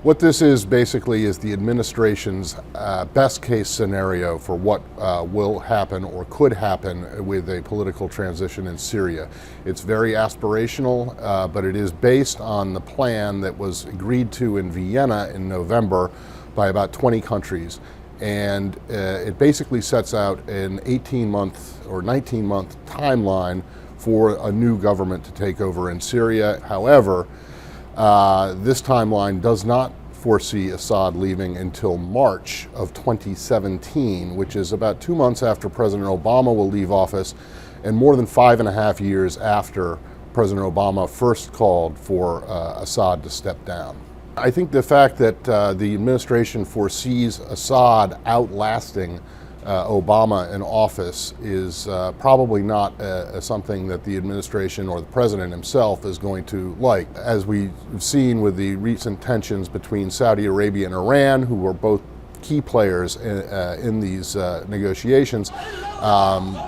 What this is basically is the administration's best case scenario for what will happen or could happen with a political transition in Syria. It's very aspirational, but it is based on the plan that was agreed to in Vienna in November by about 20 countries. And it basically sets out an 18-month or 19-month timeline for a new government to take over in Syria. However, this timeline does not foresee Assad leaving until March of 2017, which is about 2 months after President Obama will leave office and more than 5.5 years after President Obama first called for Assad to step down. I think the fact that the administration foresees Assad outlasting Obama in office is probably not something that the administration or the president himself is going to like. As we've seen with the recent tensions between Saudi Arabia and Iran, who were both key players in these negotiations,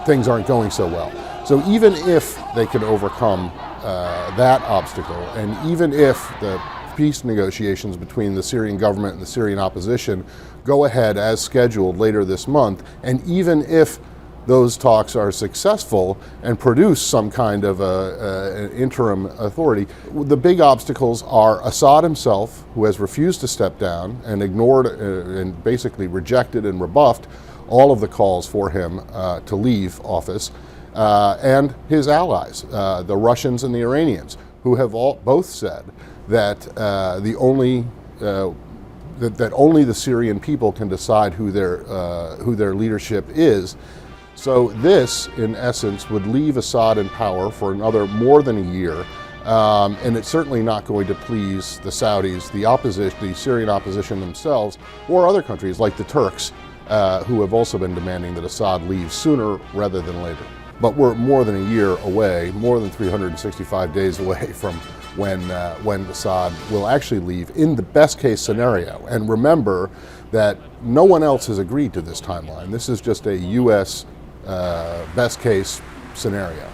things aren't going so well. So even if they could overcome that obstacle, and even if the peace negotiations between the Syrian government and the Syrian opposition go ahead as scheduled later this month, and even if those talks are successful and produce some kind of an interim authority, the big obstacles are Assad himself, who has refused to step down and ignored and basically rejected and rebuffed all of the calls for him to leave office, and his allies, the Russians and the Iranians, who have both said that only the Syrian people can decide who their leadership is. So this, in essence, would leave Assad in power for another more than a year, and it's certainly not going to please the Saudis, the opposition, the Syrian opposition themselves, or other countries like the Turks, who have also been demanding that Assad leave sooner rather than later. But we're more than a year away, more than 365 days away from when Assad will actually leave in the best case scenario. And remember that no one else has agreed to this timeline. This is just a U.S. best case scenario.